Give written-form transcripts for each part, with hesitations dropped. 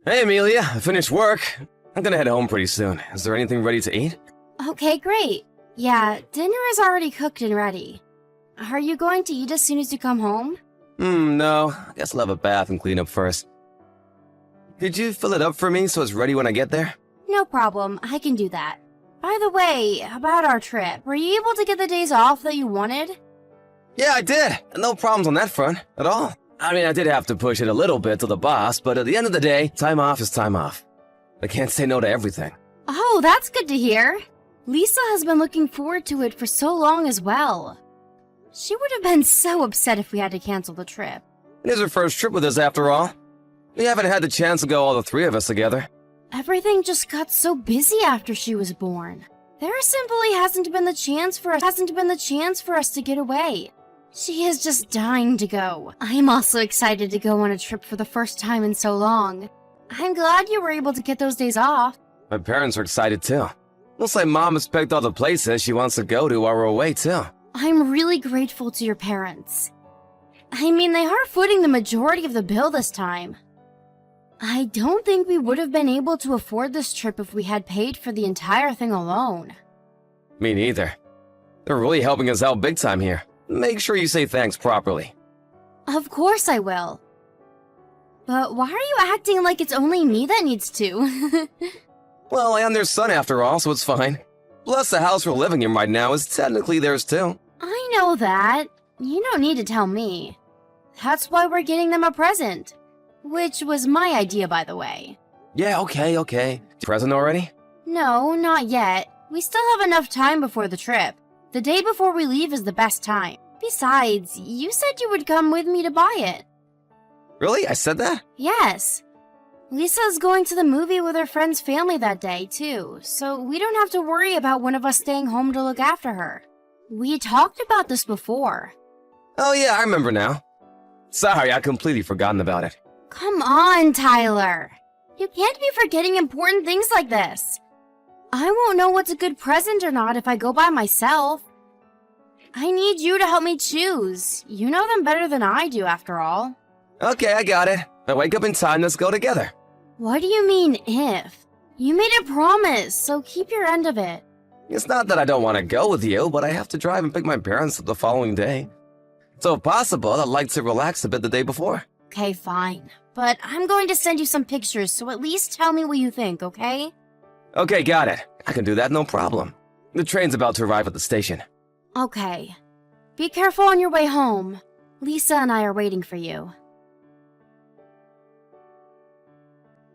Hey, Amelia, I finished work. I'm gonna head home pretty soon. Is there anything ready to eat? Okay, great. Yeah, dinner is already cooked and ready. Are you going to eat as soon as you come home? No. I guess I'll have a bath and clean up first. Could you fill it up for me so it's ready when I get there? No problem, I can do that. By the way, about our trip, were you able to get the days off that you wanted? Yeah, I did. No problems on that front, at all. I mean, I did have to push it a little bit to the boss, but at the end of the day, time off is time off. I can't say no to everything. Oh, that's good to hear. Lisa has been looking forward to it for so long as well. She would have been so upset if we had to cancel the trip. It is her first trip with us after all. We haven't had the chance to go all the three of us together. Everything just got so busy after she was born. There simply hasn't been the chance for us to get away. She is just dying to go. I'm also excited to go on a trip for the first time in so long. I'm glad you were able to get those days off. My parents are excited too. Looks like Mom has picked all the places she wants to go to while we're away too. I'm really grateful to your parents. I mean, they are footing the majority of the bill this time. I don't think we would have been able to afford this trip if we had paid for the entire thing alone. Me neither. They're really helping us out big time here. Make sure you say thanks properly. Of course I will. But why are you acting like it's only me that needs to? Well, I am their son after all, so it's fine. Plus, the house we're living in right now is technically theirs too. I know that. You don't need to tell me. That's why we're getting them a present. Which was my idea, by the way. Yeah, okay. Present already? No, not yet. We still have enough time before the trip. The day before we leave is the best time. Besides, you said you would come with me to buy it. Really? I said that? Yes. Lisa's going to the movie with her friend's family that day, too, so we don't have to worry about one of us staying home to look after her. We talked about this before. Oh yeah, I remember now. Sorry, I completely forgotten about it. Come on, Tyler. You can't be forgetting important things like this. I won't know what's a good present or not if I go by myself. I need you to help me choose. You know them better than I do, after all. Okay, I got it. I wake up in time, let's go together. What do you mean, if? You made a promise, so keep your end of it. It's not that I don't want to go with you, but I have to drive and pick my parents up the following day. So if possible, I'd like to relax a bit the day before. Okay, fine. But I'm going to send you some pictures, so at least tell me what you think, okay? Okay, got it. I can do that, no problem. The train's about to arrive at the station. Okay. Be careful on your way home. Lisa and I are waiting for you.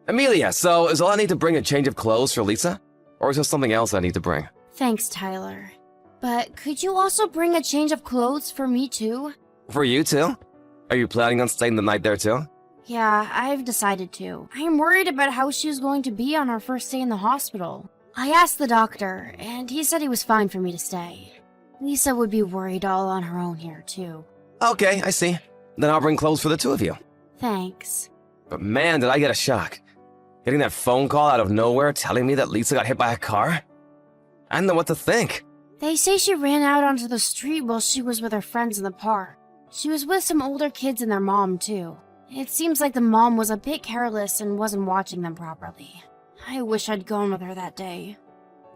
Amelia, so is all I need to bring a change of clothes for Lisa? Or is there something else I need to bring? Thanks, Tyler. But could you also bring a change of clothes for me too? For you too? Are you planning on staying the night there too? Yeah, I've decided to. I'm worried about how she was going to be on our first day in the hospital. I asked the doctor, and he said he was fine for me to stay. Lisa would be worried all on her own here too. Okay, I see. Then I'll bring clothes for the two of you. Thanks. But man, did I get a shock. Getting that phone call out of nowhere telling me that Lisa got hit by a car? I didn't know what to think. They say she ran out onto the street while she was with her friends in the park. She was with some older kids and their mom too. It seems like the mom was a bit careless and wasn't watching them properly. I wish I'd gone with her that day.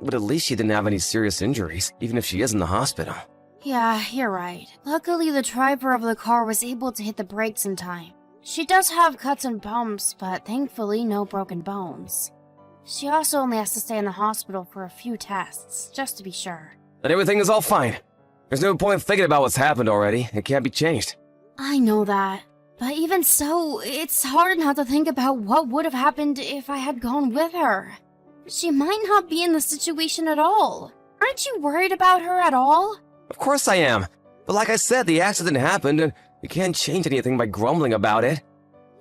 But at least she didn't have any serious injuries, even if she is in the hospital. Yeah, you're right. Luckily, the driver of the car was able to hit the brakes in time. She does have cuts and bumps, but thankfully no broken bones. She also only has to stay in the hospital for a few tests, just to be sure. But everything is all fine. There's no point thinking about what's happened already. It can't be changed. I know that. But even so, it's hard not to think about what would have happened if I had gone with her. She might not be in the situation at all. Aren't you worried about her at all? Of course I am. But like I said, the accident happened, and you can't change anything by grumbling about it.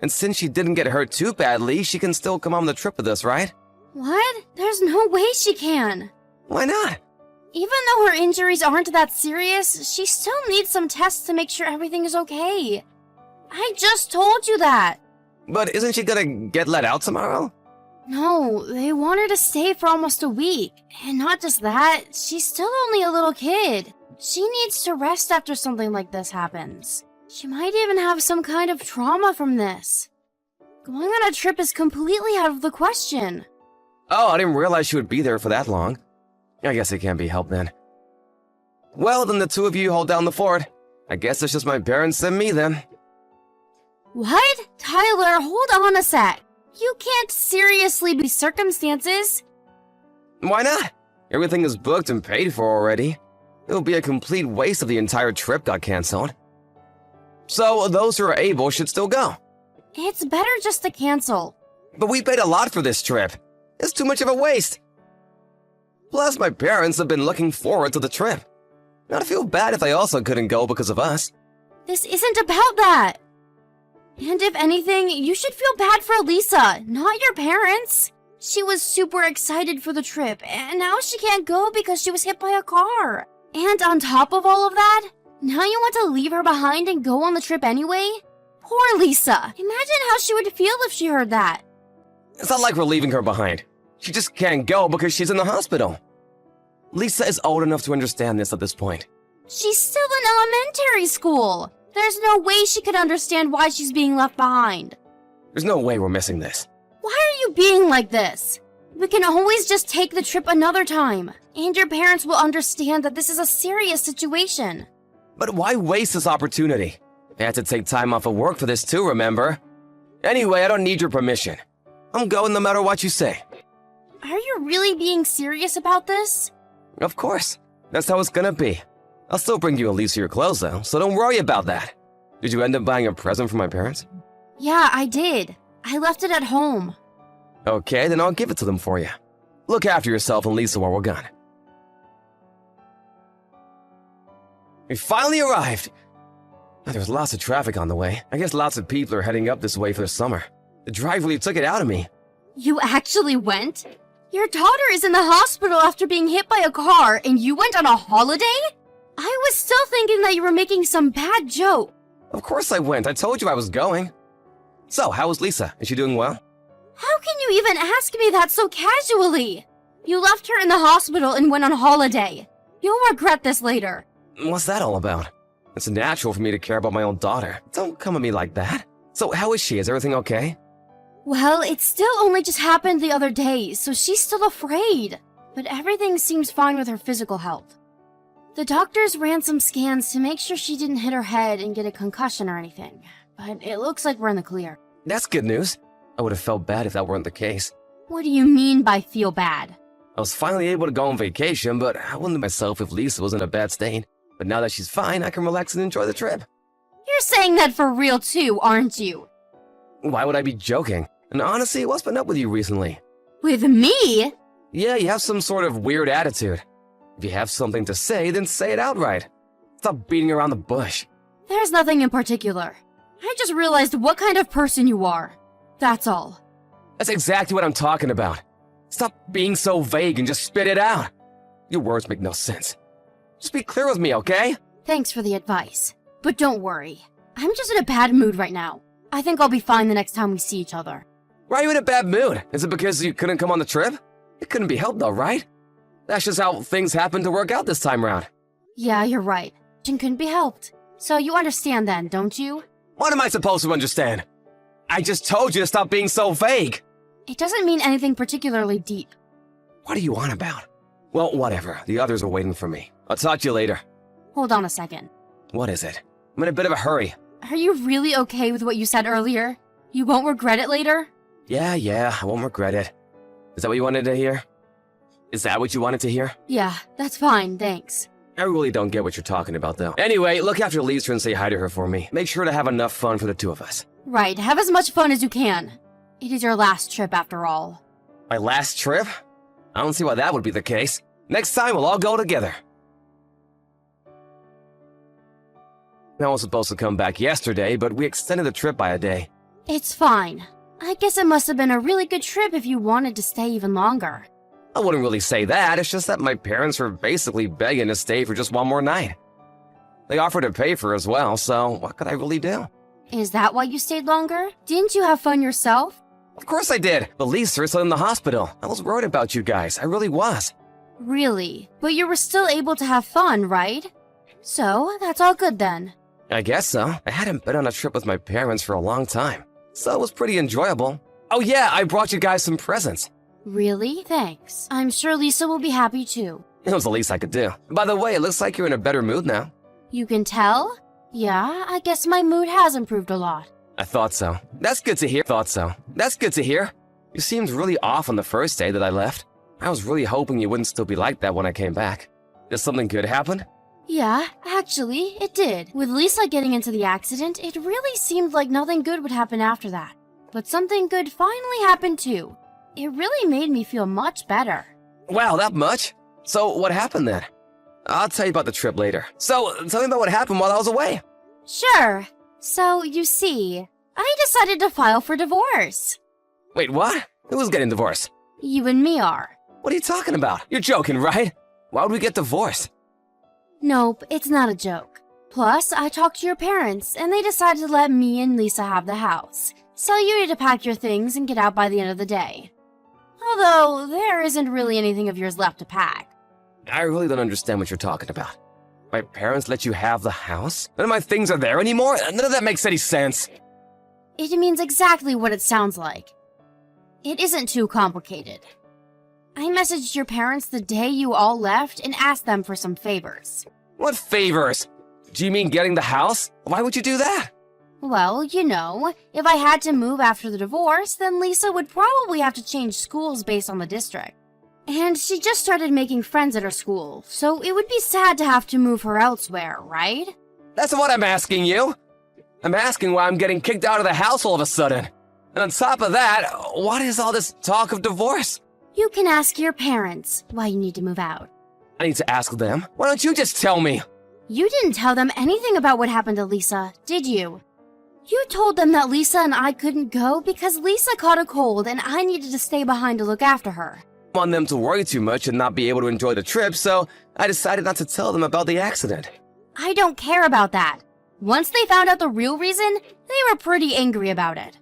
And since she didn't get hurt too badly, she can still come on the trip with us, right? What? There's no way she can. Why not? Even though her injuries aren't that serious, she still needs some tests to make sure everything is okay. I just told you that. But isn't she gonna get let out tomorrow? No, they want her to stay for almost a week. And not just that, she's still only a little kid. She needs to rest after something like this happens. She might even have some kind of trauma from this. Going on a trip is completely out of the question. Oh, I didn't realize she would be there for that long. I guess it can't be helped then. Well, then the two of you hold down the fort. I guess it's just my parents and me then. What? Tyler, hold on a sec. You can't seriously be circumstances. Why not? Everything is booked and paid for already. It would be a complete waste if the entire trip got canceled. So those who are able should still go. It's better just to cancel. But we paid a lot for this trip. It's too much of a waste. Plus, my parents have been looking forward to the trip. I'd feel bad if they also couldn't go because of us. This isn't about that. And if anything, you should feel bad for Lisa, not your parents. She was super excited for the trip, and now she can't go because she was hit by a car. And on top of all of that, now you want to leave her behind and go on the trip anyway? Poor Lisa. Imagine how she would feel if she heard that. It's not like we're leaving her behind. She just can't go because she's in the hospital. Lisa is old enough to understand this at this point. She's still in elementary school. There's no way she could understand why she's being left behind. There's no way we're missing this. Why are you being like this? We can always just take the trip another time, and your parents will understand that this is a serious situation. But why waste this opportunity? I had to take time off of work for this too, remember? Anyway, I don't need your permission. I'm going no matter what you say. Are you really being serious about this? Of course. That's how it's gonna be. I'll still bring you at least your clothes though, so don't worry about that. Did you end up buying a present for my parents? Yeah, I did. I left it at home. Okay, then I'll give it to them for you. Look after yourself and Lisa while we're gone. We finally arrived! There's lots of traffic on the way. I guess lots of people are heading up this way for the summer. The drive really took it out of me. You actually went? Your daughter is in the hospital after being hit by a car, and you went on a holiday? I was still thinking that you were making some bad joke. Of course I went. I told you I was going. So, how was Lisa? Is she doing well? How can you even ask me that so casually? You left her in the hospital and went on holiday. You'll regret this later. What's that all about? It's natural for me to care about my own daughter. Don't come at me like that. So, how is she? Is everything okay? Well, it still only just happened the other day, so she's still afraid. But everything seems fine with her physical health. The doctors ran some scans to make sure she didn't hit her head and get a concussion or anything. But it looks like we're in the clear. That's good news. I would have felt bad if that weren't the case. What do you mean by feel bad? I was finally able to go on vacation, but I wouldn't myself if Lisa was in a bad state. But now that she's fine, I can relax and enjoy the trip. You're saying that for real too, aren't you? Why would I be joking? And honestly, what's been up with you recently? With me? Yeah, you have some sort of weird attitude. If you have something to say, then say it outright. Stop beating around the bush. There's nothing in particular. I just realized what kind of person you are. That's all. That's exactly what I'm talking about. Stop being so vague and just spit it out. Your words make no sense. Just be clear with me, okay? Thanks for the advice. But don't worry. I'm just in a bad mood right now. I think I'll be fine the next time we see each other. Why are you in a bad mood? Is it because you couldn't come on the trip? It couldn't be helped though, right? That's just how things happened to work out this time round. Yeah, you're right. It couldn't be helped. So you understand then, don't you? What am I supposed to understand? I just told you to stop being so vague. It doesn't mean anything particularly deep. What are you on about? Well, whatever. The others are waiting for me. I'll talk to you later. Hold on a second. What is it? I'm in a bit of a hurry. Are you really okay with what you said earlier? You won't regret it later? Yeah, I won't regret it. Is that what you wanted to hear? Is that what you wanted to hear? Yeah, that's fine, thanks. I really don't get what you're talking about, though. Anyway, look after Lisa and say hi to her for me. Make sure to have enough fun for the two of us. Right, have as much fun as you can. It is your last trip after all. My last trip? I don't see why that would be the case. Next time, we'll all go together. I was supposed to come back yesterday, but we extended the trip by a day. It's fine. I guess it must have been a really good trip if you wanted to stay even longer. I wouldn't really say that, it's just that my parents were basically begging to stay for just one more night. They offered to pay for it as well, so what could I really do? Is that why you stayed longer? Didn't you have fun yourself? Of course I did, but Lisa is still in the hospital. I was worried about you guys, I really was. Really? But you were still able to have fun, right? So, that's all good then. I guess so. I hadn't been on a trip with my parents for a long time. so it was pretty enjoyable. Oh yeah, I brought you guys some presents. Really? Thanks. I'm sure Lisa will be happy too. It was the least I could do. By the way, it looks like you're in a better mood now. You can tell? Yeah, I guess my mood has improved a lot. I thought so. That's good to hear. That's good to hear. You seemed really off on the first day that I left. I was really hoping you wouldn't still be like that when I came back. Did something good happen? Yeah, actually, it did. With Lisa getting into the accident, it really seemed like nothing good would happen after that. But something good finally happened too. It really made me feel much better. Wow, that much? So what happened then? I'll tell you about the trip later. So, tell me about what happened while I was away. Sure. So, you see, I decided to file for divorce. Wait, what? Who's getting divorced? You and me are. What are you talking about? You're joking, right? Why would we get divorced? Nope, it's not a joke. Plus, I talked to your parents, and they decided to let me and Lisa have the house. So you need to pack your things and get out by the end of the day. Although, there isn't really anything of yours left to pack. I really don't understand what you're talking about. My parents let you have the house? None of my things are there anymore? None of that makes any sense. It means exactly what it sounds like. It isn't too complicated. I messaged your parents the day you all left and asked them for some favors. What favors? Do you mean getting the house? Why would you do that? Well, you know, if I had to move after the divorce, then Lisa would probably have to change schools based on the district. And she just started making friends at her school, so it would be sad to have to move her elsewhere, right? That's what I'm asking you. I'm asking why I'm getting kicked out of the house all of a sudden. And on top of that, what is all this talk of divorce? You can ask your parents why you need to move out. I need to ask them. Why don't you just tell me? You didn't tell them anything about what happened to Lisa, did you? You told them that Lisa and I couldn't go because Lisa caught a cold and I needed to stay behind to look after her. I want them to worry too much and not be able to enjoy the trip, so I decided not to tell them about the accident. I don't care about that. Once they found out the real reason, they were pretty angry about it.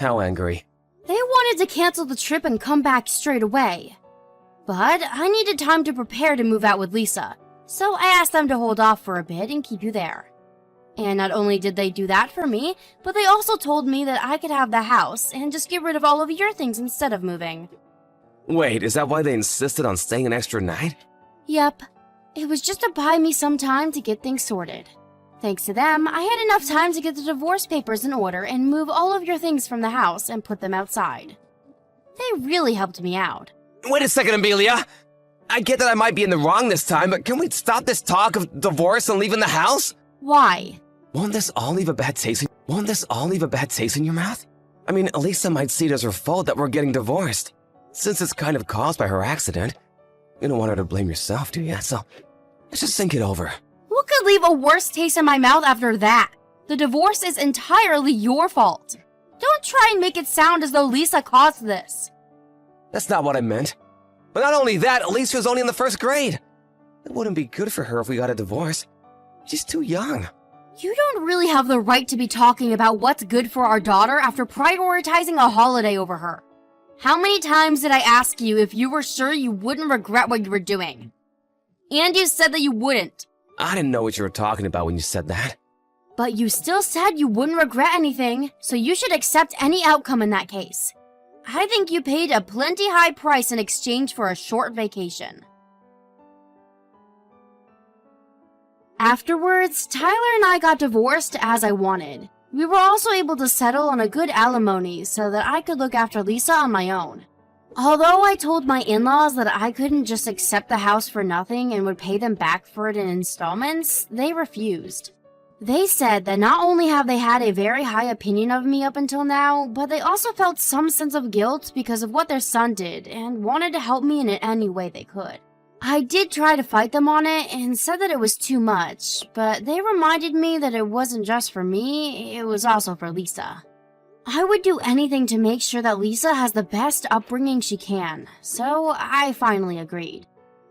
How angry? They wanted to cancel the trip and come back straight away. But I needed time to prepare to move out with Lisa, so I asked them to hold off for a bit and keep you there. And not only did they do that for me, but they also told me that I could have the house and just get rid of all of your things instead of moving. Wait, is that why they insisted on staying an extra night? Yep. It was just to buy me some time to get things sorted. Thanks to them, I had enough time to get the divorce papers in order and move all of your things from the house and put them outside. They really helped me out. Wait a second, Amelia. I get that I might be in the wrong this time, but can we stop this talk of divorce and leaving the house? Why? Won't this all leave a bad taste in your mouth? I mean, Elisa might see it as her fault that we're getting divorced. Since it's kind of caused by her accident, you don't want her to blame yourself, do you? So, let's just think it over. What could leave a worse taste in my mouth after that? The divorce is entirely your fault. Don't try and make it sound as though Lisa caused this. That's not what I meant. But not only that, Elisa was only in the first grade. It wouldn't be good for her if we got a divorce. She's too young. You don't really have the right to be talking about what's good for our daughter after prioritizing a holiday over her. How many times did I ask you if you were sure you wouldn't regret what you were doing? And you said that you wouldn't. I didn't know what you were talking about when you said that. But you still said you wouldn't regret anything, so you should accept any outcome in that case. I think you paid a plenty high price in exchange for a short vacation. Afterwards, Tyler and I got divorced as I wanted. We were also able to settle on a good alimony so that I could look after Lisa on my own. Although I told my in-laws that I couldn't just accept the house for nothing and would pay them back for it in installments, they refused. They said that not only have they had a very high opinion of me up until now, but they also felt some sense of guilt because of what their son did and wanted to help me in any way they could. I did try to fight them on it and said that it was too much, but they reminded me that it wasn't just for me, it was also for Lisa. I would do anything to make sure that Lisa has the best upbringing she can, so I finally agreed.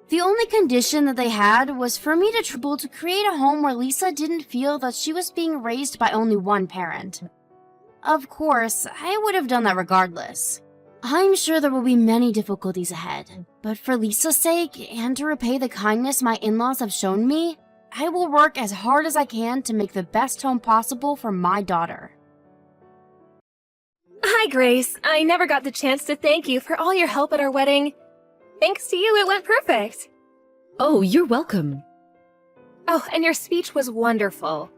The only condition that they had was for me to create a home where Lisa didn't feel that she was being raised by only one parent. Of course, I would have done that regardless. I'm sure there will be many difficulties ahead, but for Lisa's sake and to repay the kindness my in-laws have shown me, I will work as hard as I can to make the best home possible for my daughter. Hi, Grace. I never got the chance to thank you for all your help at our wedding. Thanks to you, it went perfect. Oh, you're welcome. Oh, and your speech was wonderful.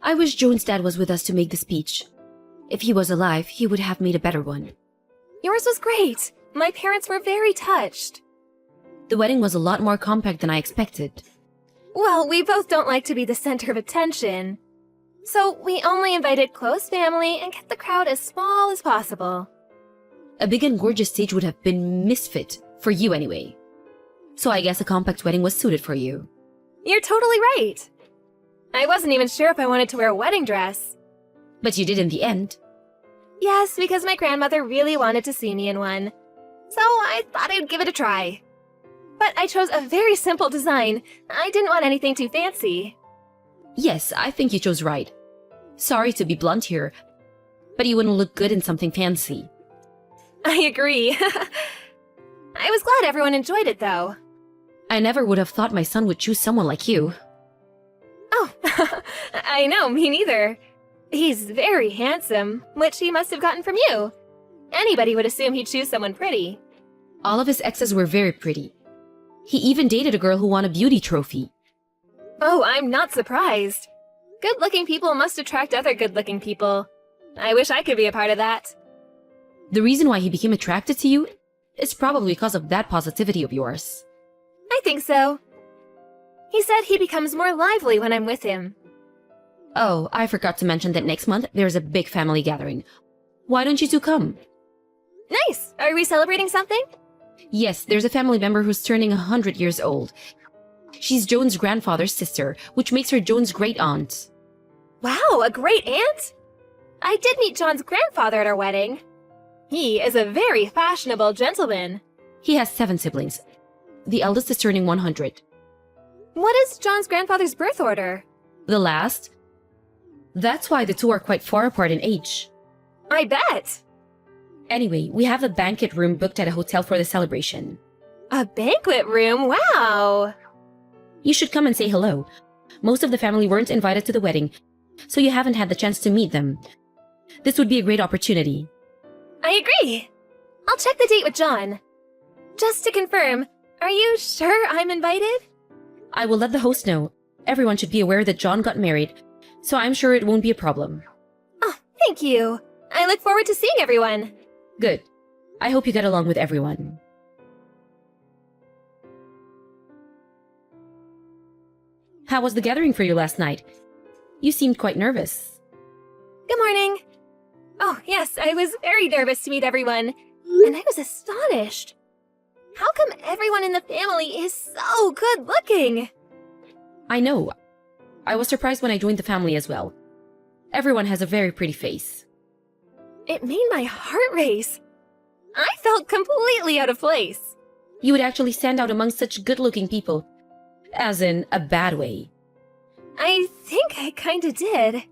I wish Joan's dad was with us to make the speech. If he was alive, he would have made a better one. Yours was great. My parents were very touched. The wedding was a lot more compact than I expected. Well, we both don't like to be the center of attention. So we only invited close family and kept the crowd as small as possible. A big and gorgeous stage would have been misfit, for you anyway. So I guess a compact wedding was suited for you. You're totally right. I wasn't even sure if I wanted to wear a wedding dress. But you did in the end. Yes, because my grandmother really wanted to see me in one. So I thought I'd give it a try. But I chose a very simple design. I didn't want anything too fancy. Yes, I think you chose right. Sorry to be blunt here, but you wouldn't look good in something fancy. I agree. I was glad everyone enjoyed it, though. I never would have thought my son would choose someone like you. Oh, I know, me neither. He's very handsome, which he must have gotten from you. Anybody would assume he'd choose someone pretty. All of his exes were very pretty. He even dated a girl who won a beauty trophy. Oh, I'm not surprised. Good-looking people must attract other good-looking people. I wish I could be a part of that. The reason why he became attracted to you is probably because of that positivity of yours. I think so. He said he becomes more lively when I'm with him. Oh, I forgot to mention that next month there's a big family gathering. Why don't you two come? Nice! Are we celebrating something? Yes, there's a family member who's turning 100 years old. She's Joan's grandfather's sister, which makes her Joan's great-aunt. Wow, a great aunt? I did meet John's grandfather at our wedding. He is a very fashionable gentleman. He has 7 siblings. The eldest is turning 100. What is John's grandfather's birth order? The last? That's why the two are quite far apart in age. I bet! Anyway, we have a banquet room booked at a hotel for the celebration. A banquet room? Wow! You should come and say hello. Most of the family weren't invited to the wedding, so you haven't had the chance to meet them. This would be a great opportunity. I agree! I'll check the date with John. Just to confirm, are you sure I'm invited? I will let the host know. Everyone should be aware that John got married, so I'm sure it won't be a problem. Oh, thank you. I look forward to seeing everyone. Good. I hope you get along with everyone. How was the gathering for you last night? You seemed quite nervous. Good morning. Oh, yes, I was very nervous to meet everyone, and I was astonished. How come everyone in the family is so good looking? I know. I was surprised when I joined the family as well. Everyone has a very pretty face. It made my heart race. I felt completely out of place. You would actually stand out among such good-looking people. As in, a bad way. I think I kinda did.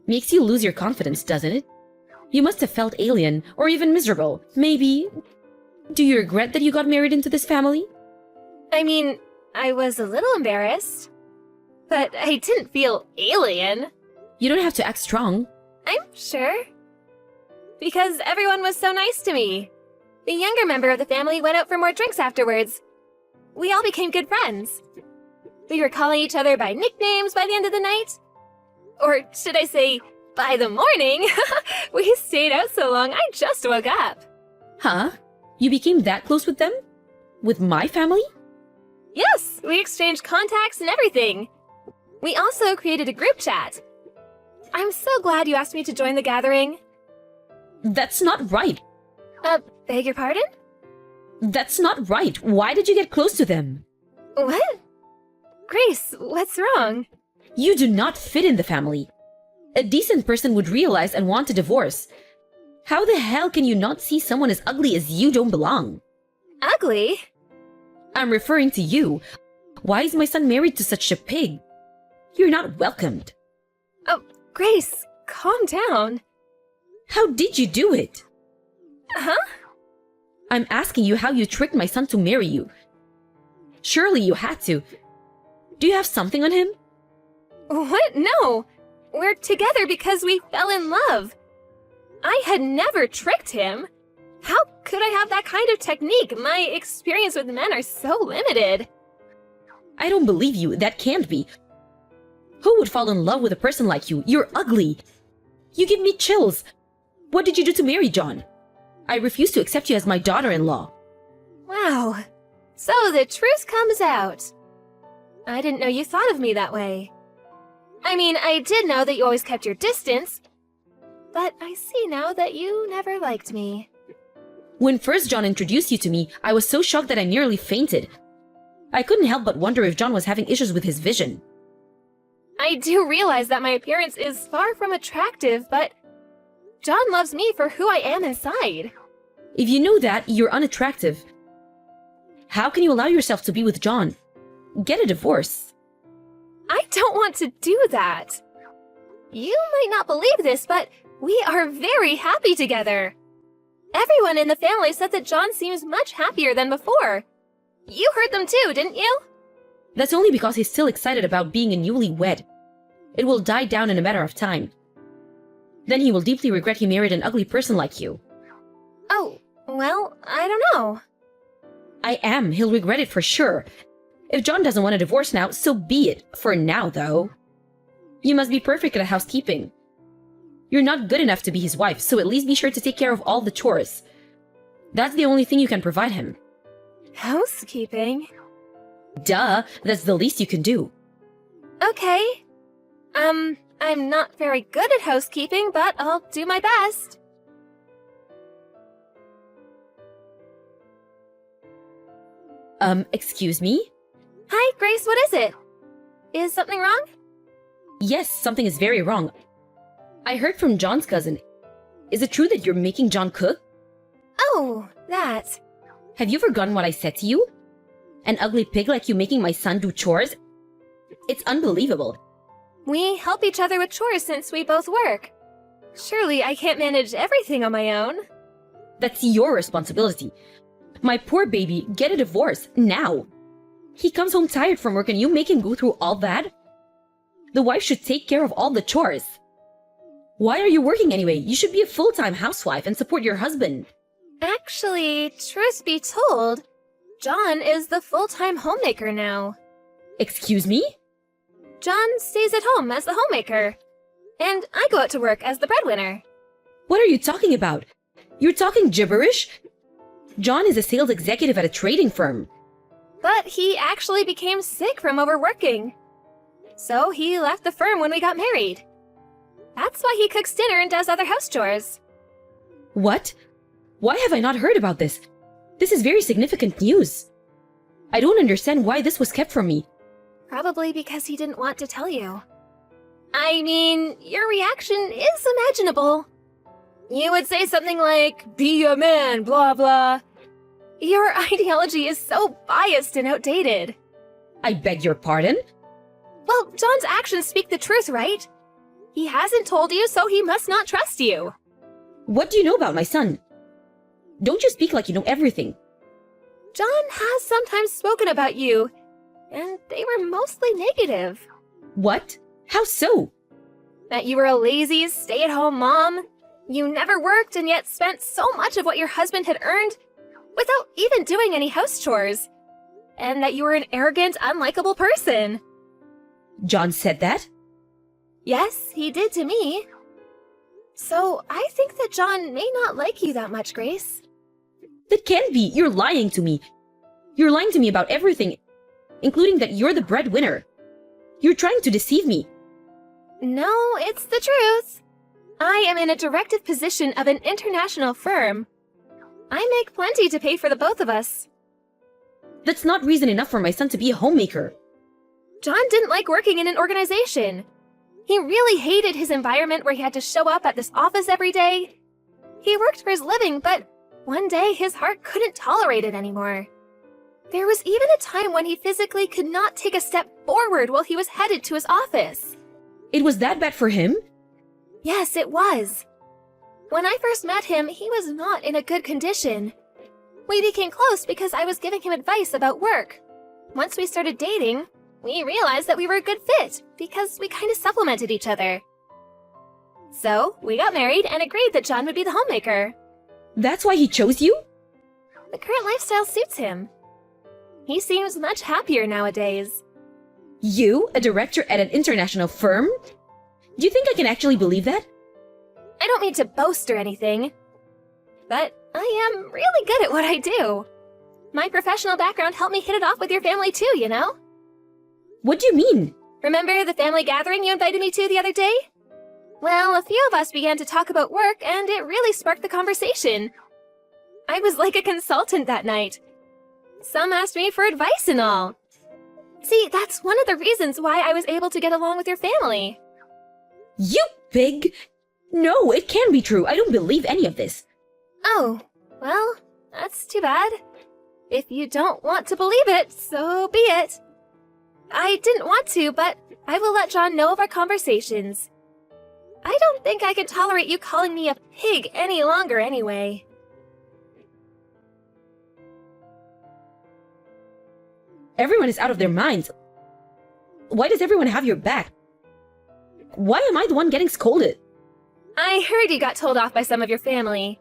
Makes you lose your confidence, doesn't it? You must have felt alien, or even miserable. Maybe... Do you regret that you got married into this family? I mean, I was a little embarrassed. But I didn't feel alien. You don't have to act strong. I'm sure. Because everyone was so nice to me. The younger member of the family went out for more drinks afterwards. We all became good friends. We were calling each other by nicknames by the end of the night. Or should I say, by the morning? We stayed out so long, I just woke up. Huh? You became that close with them? With my family? Yes, we exchanged contacts and everything. We also created a group chat. I'm so glad you asked me to join the gathering. That's not right. Beg your pardon? That's not right. Why did you get close to them? What? Grace, what's wrong? You do not fit in the family. A decent person would realize and want a divorce. How the hell can you not see someone as ugly as you don't belong? Ugly? I'm referring to you. Why is my son married to such a pig? You're not welcomed. Oh, Grace, calm down. How did you do it? Huh? I'm asking you how you tricked my son to marry you. Surely you had to. Do you have something on him? What? No. We're together because we fell in love. I had never tricked him. How could I have that kind of technique? My experience with men are so limited. I don't believe you. That can't be. Who would fall in love with a person like you? You're ugly. You give me chills. What did you do to marry John? I refuse to accept you as my daughter-in-law. Wow. So the truth comes out. I didn't know you thought of me that way. I mean, I did know that you always kept your distance, but I see now that you never liked me. When first John introduced you to me, I was so shocked that I nearly fainted. I couldn't help but wonder if John was having issues with his vision. I do realize that my appearance is far from attractive, but John loves me for who I am inside. If you know that, you're unattractive. How can you allow yourself to be with John? Get a divorce. I don't want to do that. You might not believe this, but we are very happy together. Everyone in the family said that John seems much happier than before. You heard them too, didn't you? That's only because he's still excited about being a newlywed. It will die down in a matter of time. Then he will deeply regret he married an ugly person like you. Oh, well, I don't know. I am. He'll regret it for sure. If John doesn't want a divorce now, so be it. For now, though. You must be perfect at housekeeping. You're not good enough to be his wife, so at least be sure to take care of all the chores. That's the only thing you can provide him. Housekeeping? Duh, that's the least you can do. Okay. I'm not very good at housekeeping, but I'll do my best. Excuse me? Hi, Grace, what is it? Is something wrong? Yes, something is very wrong. I heard from John's cousin. Is it true that you're making John cook? Oh, that. Have you forgotten what I said to you? An ugly pig like you making my son do chores? It's unbelievable. We help each other with chores since we both work. Surely I can't manage everything on my own. That's your responsibility. My poor baby, get a divorce, now. He comes home tired from work and you make him go through all that? The wife should take care of all the chores. Why are you working anyway? You should be a full-time housewife and support your husband. Actually, truth be told, John is the full-time homemaker now. Excuse me? John stays at home as the homemaker, and I go out to work as the breadwinner. What are you talking about? You're talking gibberish? John is a sales executive at a trading firm. But he actually became sick from overworking. So he left the firm when we got married. That's why he cooks dinner and does other house chores. What? Why have I not heard about this? This is very significant news. I don't understand why this was kept from me. Probably because he didn't want to tell you. I mean, your reaction is imaginable. You would say something like, "Be a man, blah blah." Your ideology is so biased and outdated. I beg your pardon? Well, John's actions speak the truth, right? He hasn't told you, so he must not trust you. What do you know about my son? Don't you speak like you know everything. John has sometimes spoken about you, and they were mostly negative. What? How so? That you were a lazy, stay-at-home mom. You never worked and yet spent so much of what your husband had earned without even doing any house chores. And that you were an arrogant, unlikable person. John said that? Yes, he did to me. So I think that John may not like you that much, Grace. That can't be. You're lying to me. You're lying to me about everything, including that you're the breadwinner. You're trying to deceive me. No, it's the truth. I am in a directive position of an international firm. I make plenty to pay for the both of us. That's not reason enough for my son to be a homemaker. John didn't like working in an organization. He really hated his environment where he had to show up at this office every day. He worked for his living, but one day his heart couldn't tolerate it anymore. There was even a time when he physically could not take a step forward while he was headed to his office. It was that bad for him? Yes, it was. When I first met him, he was not in a good condition. We became close because I was giving him advice about work. Once we started dating, we realized that we were a good fit because we kind of supplemented each other. So, we got married and agreed that John would be the homemaker. That's why he chose you? The current lifestyle suits him. He seems much happier nowadays. You, a director at an international firm? Do you think I can actually believe that? I don't mean to boast or anything, but I am really good at what I do. My professional background helped me hit it off with your family too, you know? What do you mean? Remember the family gathering you invited me to the other day? Well, a few of us began to talk about work, and it really sparked the conversation. I was like a consultant that night. Some asked me for advice and all. See, that's one of the reasons why I was able to get along with your family. You pig! No, it can't be true. I don't believe any of this. Oh, well, that's too bad. If you don't want to believe it, so be it. I didn't want to, but I will let John know of our conversations. I don't think I can tolerate you calling me a pig any longer anyway. Everyone is out of their minds. Why does everyone have your back? Why am I the one getting scolded? I heard you got told off by some of your family.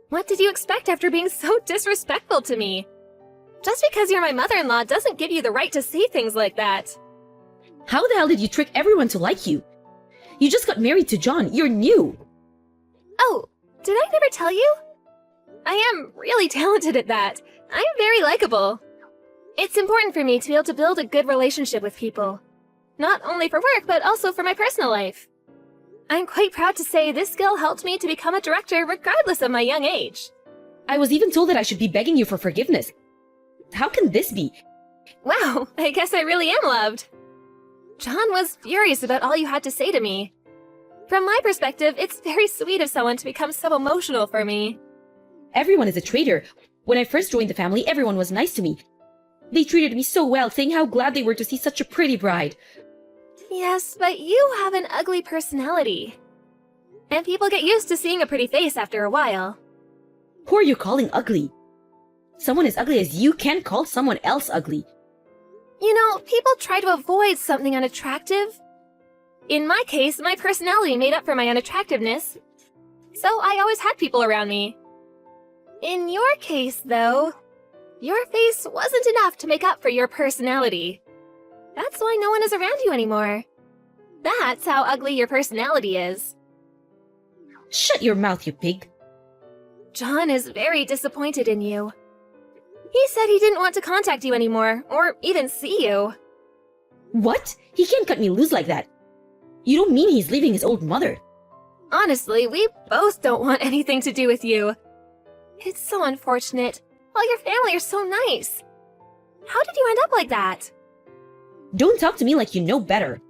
What did you expect after being so disrespectful to me? Just because you're my mother-in-law doesn't give you the right to say things like that. How the hell did you trick everyone to like you? You just got married to John. You're new. Oh, did I never tell you? I am really talented at that. I'm very likable. It's important for me to be able to build a good relationship with people. Not only for work, but also for my personal life. I'm quite proud to say this skill helped me to become a director regardless of my young age. I was even told that I should be begging you for forgiveness. How can this be? Wow, I guess I really am loved. John was furious about all you had to say to me. From my perspective, it's very sweet of someone to become so emotional for me. Everyone is a traitor. When I first joined the family, everyone was nice to me. They treated me so well, saying how glad they were to see such a pretty bride. Yes, but you have an ugly personality. And people get used to seeing a pretty face after a while. Who are you calling ugly? Someone as ugly as you can't call someone else ugly. You know, people try to avoid something unattractive. In my case, my personality made up for my unattractiveness. So I always had people around me. In your case, though, your face wasn't enough to make up for your personality. That's why no one is around you anymore. That's how ugly your personality is. Shut your mouth, you pig. John is very disappointed in you. He said he didn't want to contact you anymore, or even see you. What? He can't cut me loose like that. You don't mean he's leaving his old mother? Honestly, we both don't want anything to do with you. It's so unfortunate. All your family are so nice. How did you end up like that? Don't talk to me like you know better.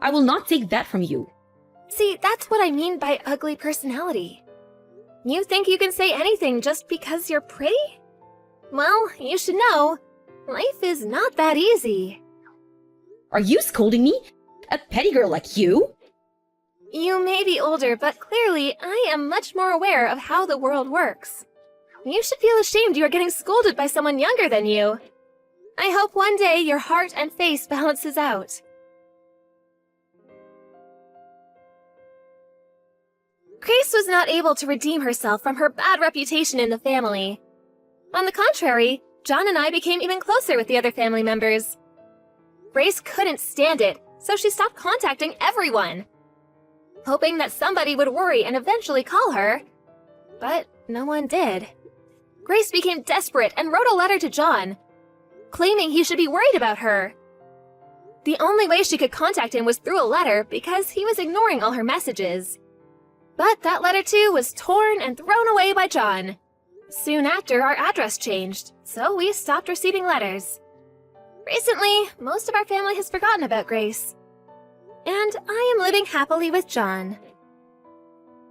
I will not take that from you. See, that's what I mean by ugly personality. You think you can say anything just because you're pretty? Well, you should know, life is not that easy. Are you scolding me? A petty girl like you? You may be older, but clearly I am much more aware of how the world works. You should feel ashamed you are getting scolded by someone younger than you. I hope one day your heart and face balances out. Grace was not able to redeem herself from her bad reputation in the family. On the contrary, John and I became even closer with the other family members. Grace couldn't stand it, so she stopped contacting everyone, hoping that somebody would worry and eventually call her. But no one did. Grace became desperate and wrote a letter to John, claiming he should be worried about her. The only way she could contact him was through a letter because he was ignoring all her messages. But that letter too was torn and thrown away by John. Soon after, our address changed, so we stopped receiving letters. Recently, most of our family has forgotten about Grace. And I am living happily with John.